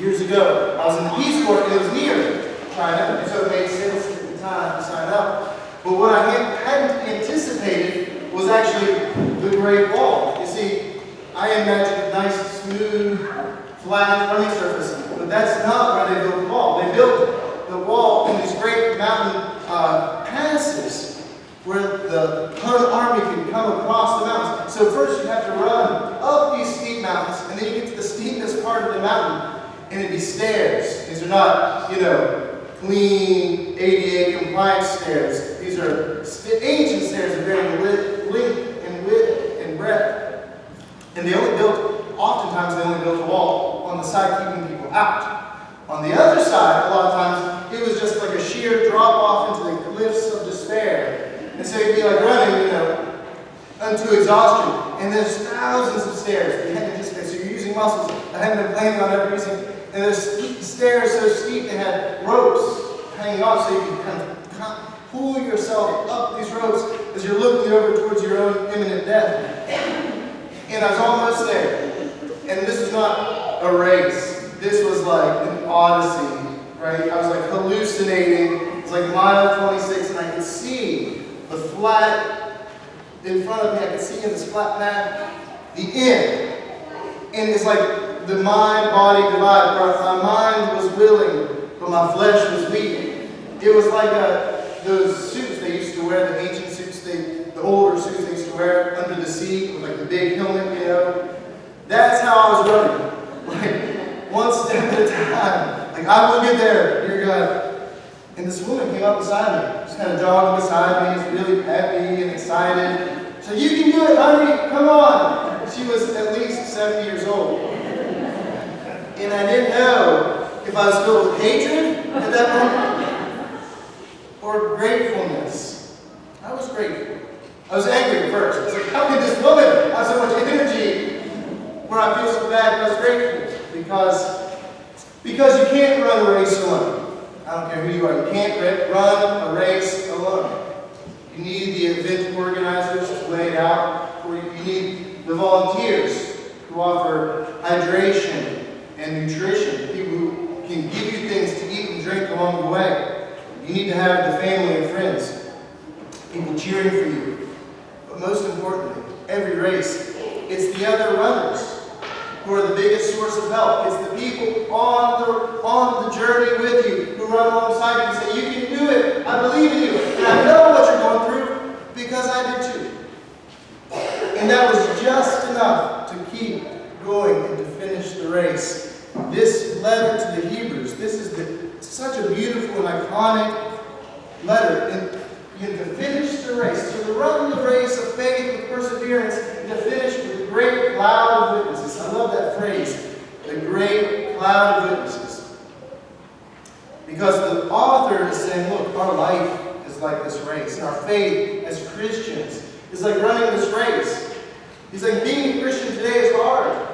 Years ago, I was in the Peace Corps and it was near China, and so it made sense at the time to sign up. But what I hadn't anticipated was actually the Great Wall. You see, I imagined a nice, smooth, flat running surface, but that's not where they built the wall. They built the wall in these great mountain passes where the Hun army can come across the mountains. So first you have to run up these steep mountains, and then you get to the steepest part of the mountain, and it'd be stairs. These are not, clean ADA compliant stairs. These are ancient stairs of varying length and breadth. And oftentimes they only built a wall on the side keeping people out. On the other side, a lot of times, it was just like a sheer drop off into the cliffs of despair. And so you'd be like running, unto exhaustion. And there's thousands of stairs. You had to just, so you're using muscles I hadn't been planning on ever using. And there's stairs so steep they had ropes hanging off so you could kind of pull yourself up these ropes as you're looking over towards your own imminent death. And I was almost there. And this was not a race. This was like an odyssey, right? I was like hallucinating. It was like mile 26, and I could see the flat in front of me. I could see in this flat path the end. And it's like the mind-body divide, where my mind was willing, but my flesh was weak. It was like those suits they used to wear, the ancient suits, the older suits they used to wear under the sea with like the big helmet, That's how I was running. Like, one step at a time. Like, I will get there, dear God. And this woman came up beside me, just kind of jogging beside me, really happy and excited. So, you can do it, honey, come on. She was at least 70 years old. And I didn't know if I was filled with hatred at that moment or gratefulness. I was grateful. I was angry at first. I was like, how can this woman have so much energy where I feel so bad? But I was grateful because you can't run a race alone. I don't care who you are. You can't run a race alone. You need the event organizers to lay it out for you. You need the volunteers who offer hydration and nutrition, people who can give you things to eat and drink along the way. You need to have the family and friends, people cheering for you. But most importantly, every race, it's the other runners who are the biggest source of help. It's the people on the journey with you who run alongside you and say, you can do it. I believe in you. And I know what you're going through because I did too. And that was just enough to keep going and to finish the race. This letter to the Hebrews, this is such a beautiful and iconic letter. And to finish the race, to run the race of faith with perseverance, and to finish with a great cloud of witnesses. I love that phrase, the great cloud of witnesses. Because the author is saying, look, our life is like this race. And our faith as Christians is like running this race. He's like, being a Christian today is hard.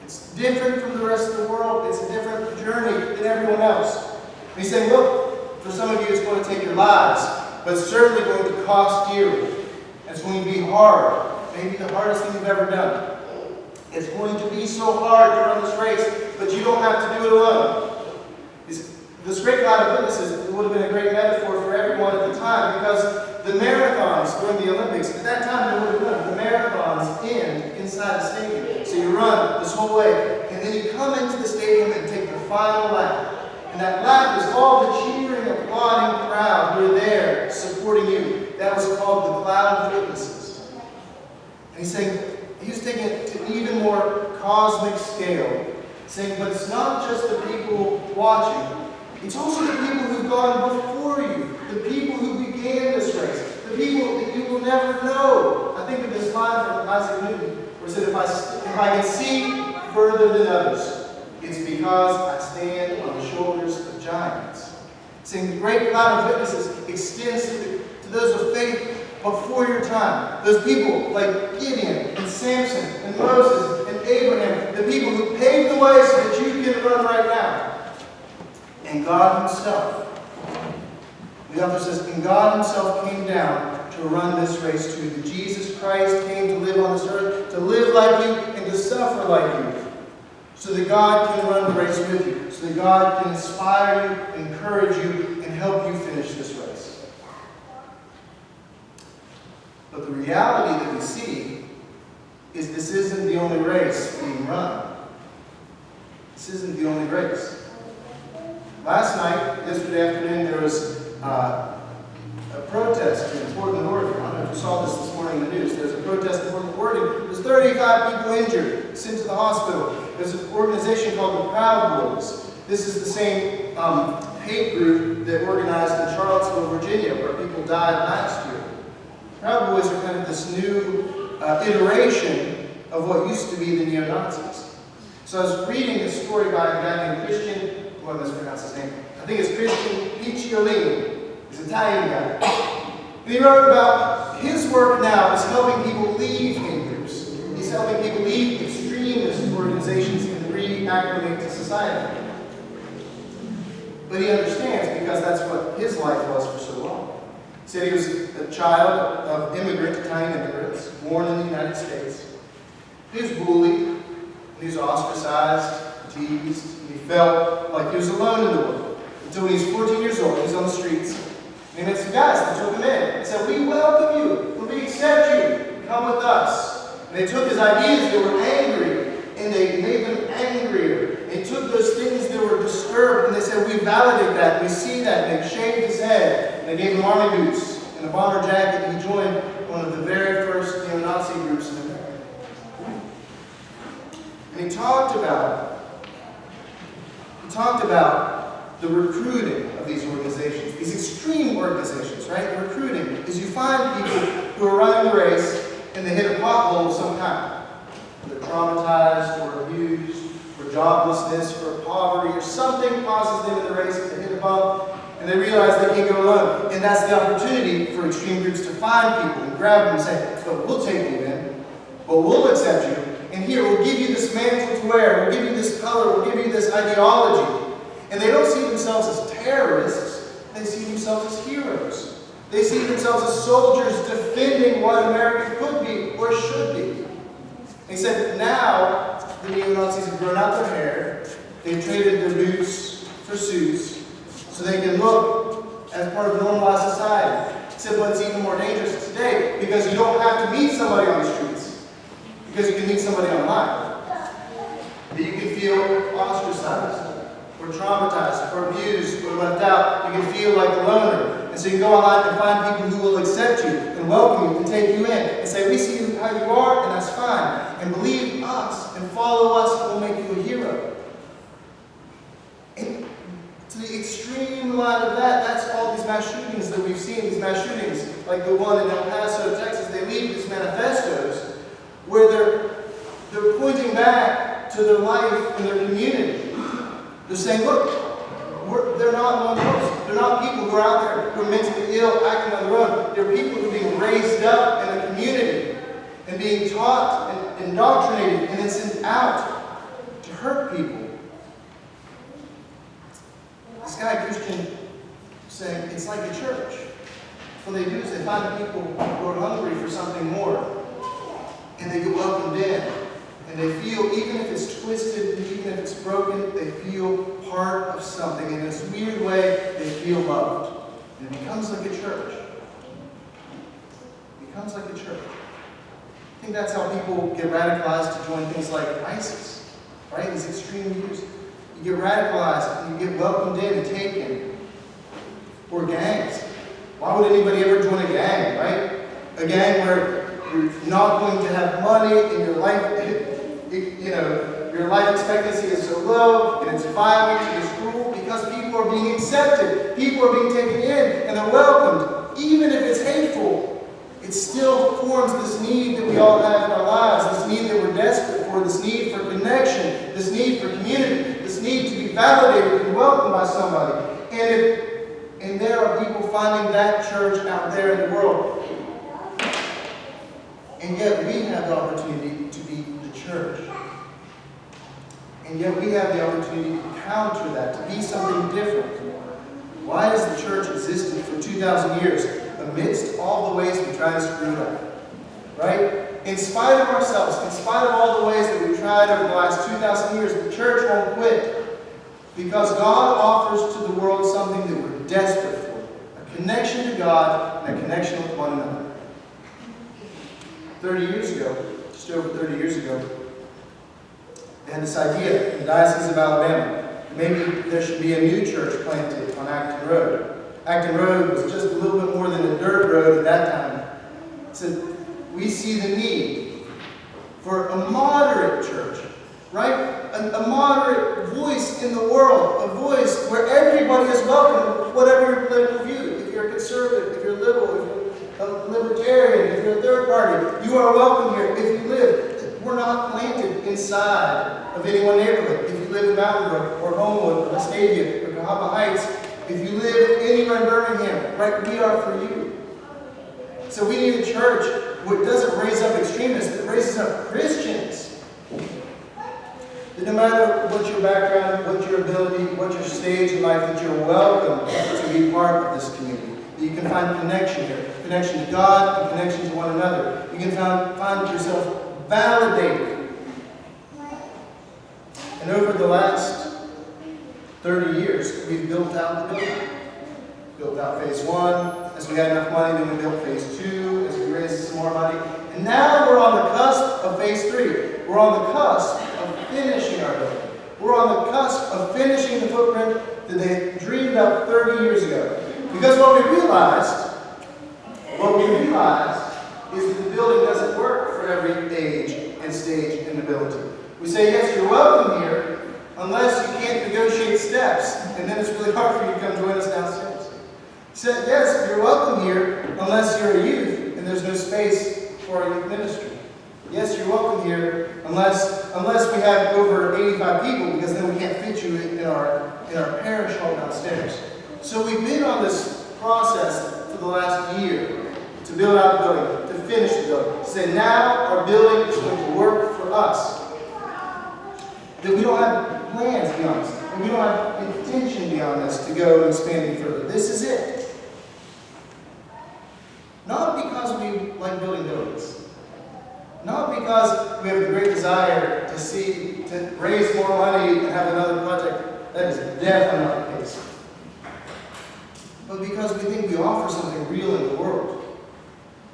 It's different from the rest of the world. It's a different journey than everyone else. And he's saying, look, for some of you it's going to take your lives, but it's certainly going to cost dearly. It's going to be hard. Maybe the hardest thing you've ever done. It's going to be so hard to run this race, but you don't have to do it alone. This great cloud of witnesses would have been a great metaphor for everyone at the time, because the marathons during the Olympics, at that time they would have done, the marathons end inside the stadium. So you run this whole way, and then you come into the stadium and take the final lap. And that lap is all the cheering, applauding crowd who are there supporting you. That was called the cloud of witnesses. And he's saying, he was taking it to an even more cosmic scale, saying, but it's not just the people watching. It's also the people who've gone before you, the people who began this race, the people that you will never know. I think of this line from Isaac Newton, where it said, if I can see further than others, it's because I stand on the shoulders of giants. Saying the great cloud of witnesses extends to those of faith before your time. Those people like Gideon and Samson and Moses and Abraham, the people who paved the way so that you can run right now. And God himself, the author says, and God himself came down to run this race too. That Jesus Christ came to live on this earth, to live like you and to suffer like you, so that God can run the race with you, so that God can inspire you, encourage you, and help you finish this race. But the reality that we see is this isn't the only race being run. This isn't the only race. Yesterday afternoon, there was a protest in Portland, Oregon. I don't know if you saw this morning in the news. There's a protest in Portland, Oregon. There's 35 people injured, sent to the hospital. There's an organization called the Proud Boys. This is the same hate group that organized in Charlottesville, Virginia, where people died last year. Proud Boys are kind of this new iteration of what used to be the neo-Nazis. So I was reading a story by a guy named Christian, well, let's pronounce his name. I think it's Christian Picciolini. He's an Italian guy. And he wrote about his work now is helping people leave hate groups. He's helping people leave extremist organizations and reacclimate to society. But he understands because that's what his life was for so long. He said he was a child of Italian immigrants, born in the United States. He was bullied, he was ostracized, teased, and he felt like he was alone in the world. Until when he was 14 years old, he was on the streets, and he met some guys that took him in and said, "We welcome you, and we accept you, come with us." And they took his ideas that were angry, and they made them angrier. They took those things that were disturbed, and they said, "We validate that, we see that," and they shaved his head, and they gave him army boots and a bomber jacket, and he joined one of the very first neo-Nazi groups in America. And he talked about the recruiting of these organizations, these extreme organizations, right? The recruiting is you find people who are running the race and they hit a pothole of some kind. They're traumatized or abused, or joblessness, or poverty, or something causes them in the race to hit a bump, and they realize they can't go alone. And that's the opportunity for extreme groups to find people and grab them and say, "Look, we'll take you in, but we'll accept you. And here, we'll give you this mantle to wear, we'll give you this color, we'll give you this ideology." And they don't see themselves as terrorists, they see themselves as heroes. They see themselves as soldiers defending what America could be or should be. He said, now the neo-Nazis have grown out their hair, they've traded their boots for suits, so they can look as part of normalized society. He said, but it's even more dangerous today because you don't have to meet somebody on the streets. Because you can meet somebody online. That you can feel ostracized, or traumatized, or abused, or left out. You can feel like a loner. And so you can go online and find people who will accept you, and welcome you, and take you in, and say, "We see how you are, and that's fine. And believe us, and follow us, and we'll make you a hero." And to the extreme line of that, that's all these mass shootings that we've seen, these mass shootings, like the one in El Paso, Texas. They leave these manifestos where they're pointing back to their life and their community. They're saying, look, they're not lone wolves. They're not people who are out there who are mentally ill, acting on their own. They're people who are being raised up in a community and being taught and indoctrinated and then sent out to hurt people. This guy, Christian, saying it's like a church. What they do is they find people who are hungry for something more. And they get welcomed in. And they feel, even if it's twisted, even if it's broken, they feel part of something. In this weird way, they feel loved. And it becomes like a church. It becomes like a church. I think that's how people get radicalized to join things like ISIS. Right? These extreme views. You get radicalized and you get welcomed in and taken. Or gangs. Why would anybody ever join a gang, right? A gang where you're not going to have money and your life, your life expectancy is so low and it's violent and it's cruel because people are being accepted. People are being taken in and they're welcomed. Even if it's hateful, it still forms this need that we all have in our lives, this need that we're desperate for, this need for connection, this need for community, this need to be validated and welcomed by somebody. And there are people finding that church out there in the world. And yet we have the opportunity to be the church. And yet we have the opportunity to counter that, to be something different. Why has the church existed for 2,000 years amidst all the ways we try to screw it up? Right? In spite of ourselves, in spite of all the ways that we've tried over the last 2,000 years, the church won't quit. Because God offers to the world something that we're desperate for. A connection to God and a connection with one another. 30 years ago, just over 30 years ago, they had this idea in the Diocese of Alabama. Maybe there should be a new church planted on Acton Road. Acton Road was just a little bit more than a dirt road at that time. So we see the need for a moderate church, right? A moderate voice in the world, a voice where everybody is welcome, whatever your political view. If you're a conservative, if you're liberal, if you're a libertarian, if you're a third party, you are welcome here. If you live, we're not planted inside of any one neighborhood. If you live in Mountain Brook or Homewood or Vestavia or Cahaba Heights, if you live anywhere in Birmingham, right, we are for you. So we need a church that doesn't raise up extremists, that raises up Christians. That no matter what your background, what your ability, what your stage in life, that you're welcome to be part of this community. That you can find connection here, connection to God and connection to one another. You can find yourself validated. And over the last 30 years, we've built out the building. Built out phase 1. As we had enough money, then we built phase 2. As we raised some more money. And now we're on the cusp of phase 3. We're on the cusp of finishing our building. We're on the cusp of finishing the footprint that they dreamed up 30 years ago. Because what we realized is that the building doesn't work for every age and stage and ability. We say, yes, you're welcome here, unless you can't negotiate steps, and then it's really hard for you to come join us downstairs. He said, yes, you're welcome here, unless you're a youth, and there's no space for our youth ministry. Yes, you're welcome here, unless we have over 85 people, because then we can't fit you in our parish hall downstairs. So we've been on this process for the last year to build out the building, to finish the building. To say now our building is going to work for us. That we don't have plans beyond this, and we don't have intention beyond this to go and expand any further. This is it. Not because we like building buildings. Not because we have a great desire to raise more money and have another project. That is definitely not the case. But because we think we offer something real in the world.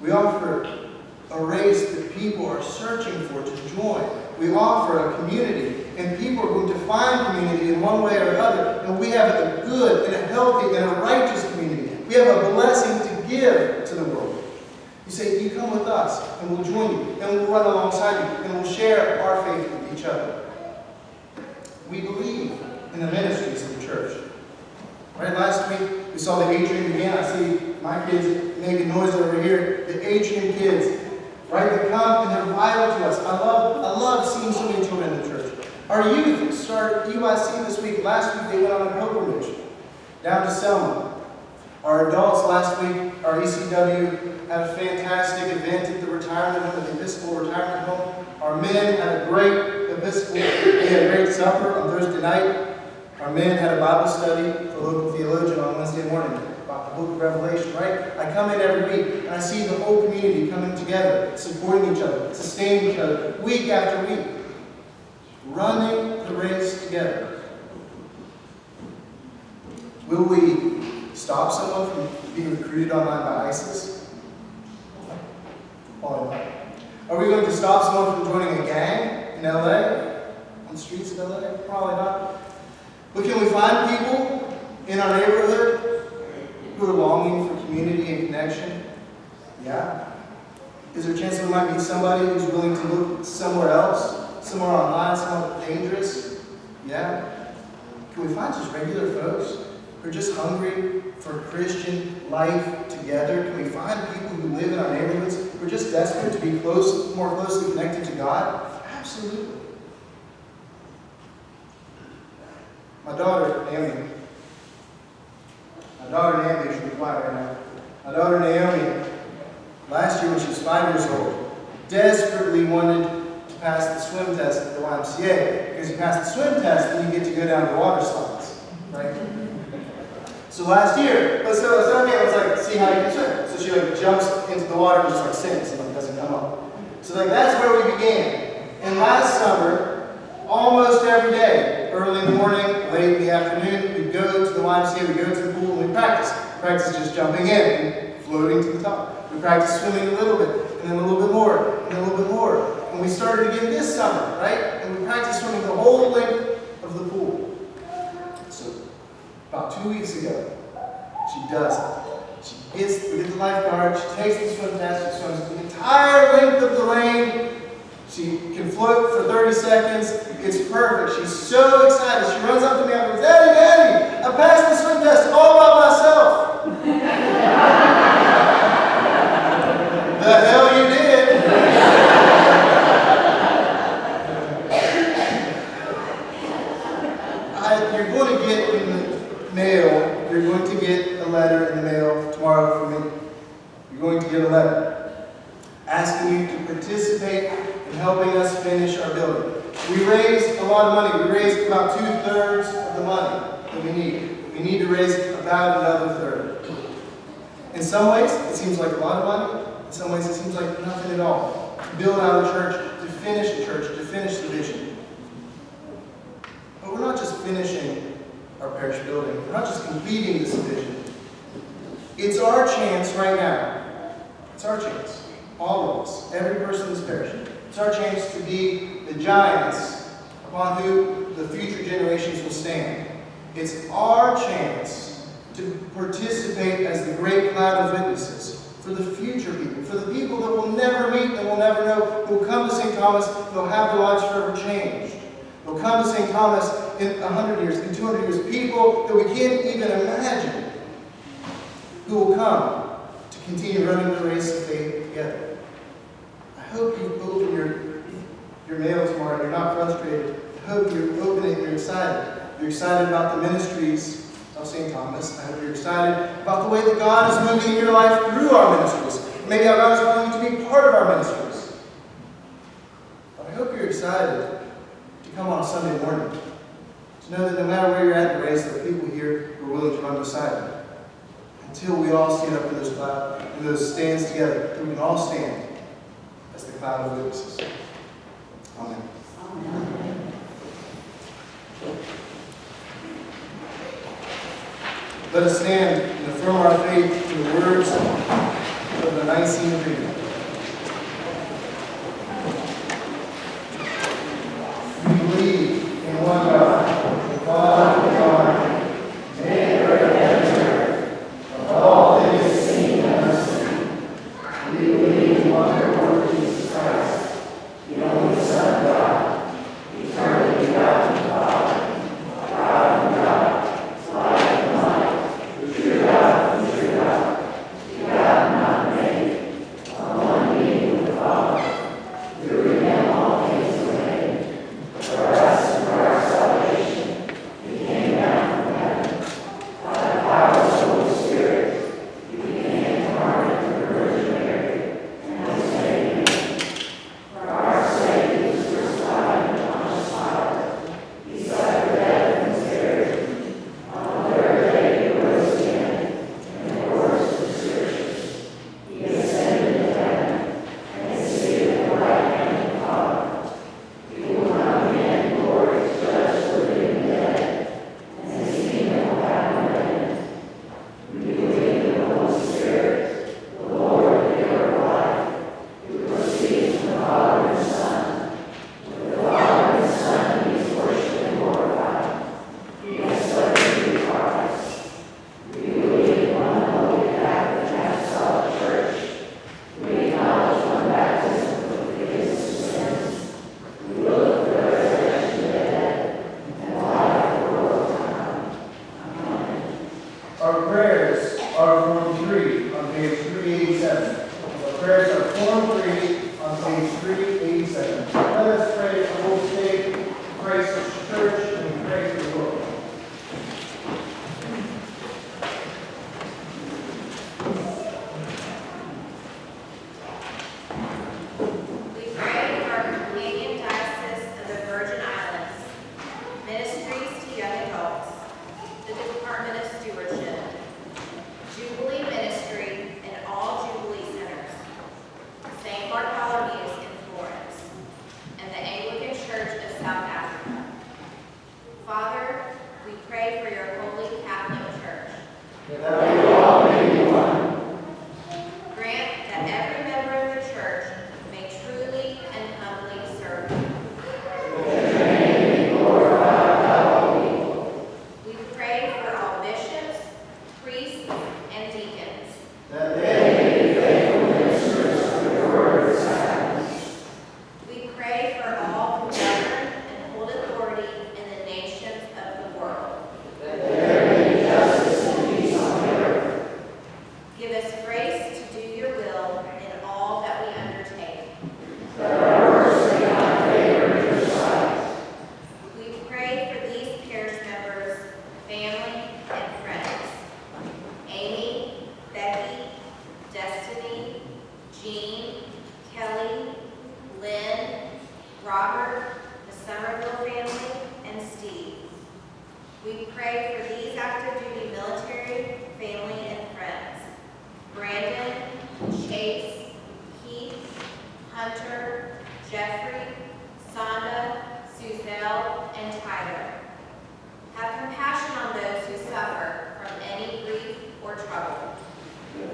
We offer a race that people are searching for to join. We offer a community, and people are going to find community in one way or another. And we have a good and a healthy and a righteous community. We have a blessing to give to the world. You say, you come with us, and we'll join you, and we'll run alongside you, and we'll share our faith with each other. We believe in the ministries of the church. Right, last week we saw the atrium again. I see my kids making noise over here. The atrium kids, right? They come and they're vital to us. I love seeing so many children in the church. Our youth started UIC this week. Last week they went on a pilgrimage down to Selma. Our adults last week, our ECW had a fantastic event at the retirement home, at the Episcopal retirement home. Our men had a great Episcopal, they had a great supper on Thursday night. Our men had a Bible study for a local theologian on Wednesday morning about the book of Revelation, right? I come in every week and I see the whole community coming together, supporting each other, sustaining each other, week after week, running the race together. Will we stop someone from being recruited online by ISIS? Probably not. Are we going to stop someone from joining a gang in LA? On the streets of LA? Probably not. But can we find people in our neighborhood who are longing for community and connection? Yeah. Is there a chance that we might meet somebody who's willing to look somewhere else, somewhere online, somewhere dangerous? Yeah. Can we find just regular folks who are just hungry for Christian life together? Can we find people who live in our neighborhoods who are just desperate to be more closely connected to God? Absolutely. My daughter, Naomi, should be quiet right now. My daughter, Naomi, last year when she was 5 years old, desperately wanted to pass the swim test at the YMCA. Because you pass the swim test, then you get to go down the water slides, right? So last year, let's okay, let's see how you can swim. So she jumps into the water and just sinks and doesn't come up. So like that's where we began. And last summer, almost every day, early in the morning, late in the afternoon, we'd go to the YMCA, we'd go to the pool, and we'd practice. Practice just jumping in and floating to the top. We practiced swimming a little bit, and then a little bit more, and then a little bit more. And we started again this summer, right? And we practiced swimming the whole length of the pool. So about 2 weeks ago, she does it. We get the lifeguard, she takes the swim test, she swims the entire length of the lane. She can float for 30 seconds. It's perfect. She's so excited. She runs up to me and goes, Daddy, I passed the swim test all by myself. The hell you did. You're going to get in the mail, you're going to get a letter in the mail tomorrow from me. You're going to get a letter asking you to participate in helping us finish our building. We raised a lot of money. We raised about 2/3 of the money that we need. We need to raise about another third. In some ways, it seems like a lot of money. In some ways, it seems like nothing at all. To build out a church, to finish a church, to finish the vision. But we're not just finishing our parish building. We're not just completing this vision. It's our chance right now. It's our chance. All of us. Every person in this parish. It's our chance to be the giants upon whom the future generations will stand. It's our chance to participate as the great cloud of witnesses for the future people, for the people that will never meet and will never know, who will come to St. Thomas and will have their lives forever changed. They'll come to St. Thomas in 100 years, in 200 years, people that we can't even imagine who will come to continue running the race of faith together. I hope you open your mail tomorrow and you're not frustrated. I hope you open it and you're excited. You're excited about the ministries of St. Thomas. I hope you're excited about the way that God is moving in your life through our ministries. Maybe how God is calling you to be part of our ministries. But I hope you're excited to come on a Sunday morning. To know that no matter where you're at in the race, there are people here who are willing to run beside you. Until we all stand up in those stands together, that we can all stand as the cloud of witnesses. Amen. Amen. Let us stand and affirm our faith in the words of the Nicene Creed. We believe in one God, the Father, God, maker of heaven and earth, of all that is seen and unseen. We believe in one Lord Jesus Christ, the only Son of God, eternally begotten Father, God from God, light from light, true God from true God, begotten not made, one being with the Father, through him all things were made. For us and for our salvation, he came down from heaven. By the power of the Holy Spirit, he became incarnate of the Virgin Mary, and was made man. For our sake, he was crucified and Pontius Pilate. He suffered death and was buried. On the third day, he rose again, in accordance with the Scriptures. He ascended into heaven, and is seated at the right hand of the Father. He will come again in glory to judge the living and the dead, and his kingdom will have no end. We believe in the Holy Spirit, the Lord, the giver of life, who proceeds from the Father and the Son. With the Father and the Son, he is worshipped and glorified. He has spoken through Christ. We believe in one holy Catholic and apostolic Church. We acknowledge one baptism for the forgiveness of sins. We look for the resurrection of the dead and the life of the world to come. Amen. Our prayers are Form 3 on page 387. Our prayers are Form 3 on page 387. Let us pray for the whole state, Christ's church, and we pray for the world. We pray for our Canadian Diocese of the Virgin Islands, ministries to young adults, the Department of Stewardship, pray for your holy Catholic Church. that we all may be one. Grant that every member of the church may truly and humbly serve you. We pray for all bishops, priests, and deacons. That they may be faithful ministers of your word and sacraments. We pray for all who govern and hold authority in the nations of the world. That there may be justice and peace on the earth. Give us grace to do your will in all that we undertake. That our works may find favor in your sight. We pray for these parish members, family, and friends. Amy, Becky, Destiny, Jean, Kelly, Lynn, Robert, the Somerville family, and Steve. We pray for these active duty military, family, and friends. Brandon, Chase, Keith, Hunter, Jeffrey, Sonda, Suzelle, and Tyler. Have compassion on those who suffer from any grief or trouble.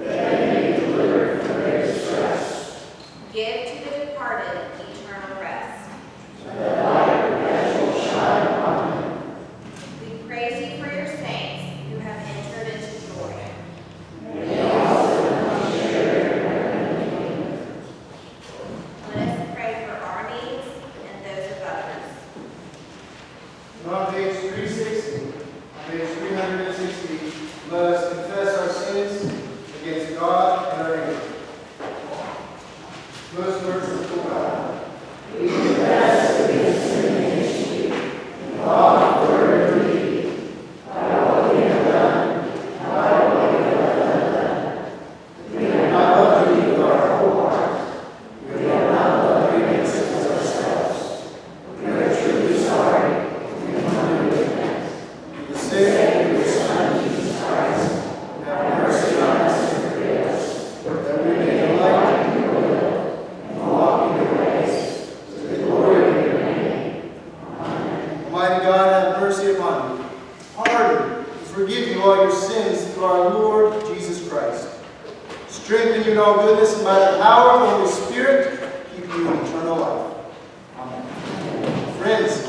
That they may be delivered from their distress. Give to the departed eternal rest. That light perpetual shine upon them. We praise you for your saints who have entered into joy. May also come share their kingdom. Let us pray for our needs and those of others. On page 360, on page 360, let us confess our sins against God and our neighbor. Most merciful God, we confess that we have sinned against you in thought, word, and deed, by what we have done, and by what we have left undone. We have not loved you with our whole heart. We have not loved you against ourselves. We are truly sorry. We humbly repent. For the sake of your Son, Jesus Christ, have mercy on us and forgive us, that we may delight in your will and walk in your ways, to the glory of your name. Amen. Almighty God, have mercy upon you, pardon and forgive you all your sins through our Lord Jesus Christ. Strengthen you in all goodness, and by the power of the Holy Spirit, keep you in eternal life. Amen. Friends,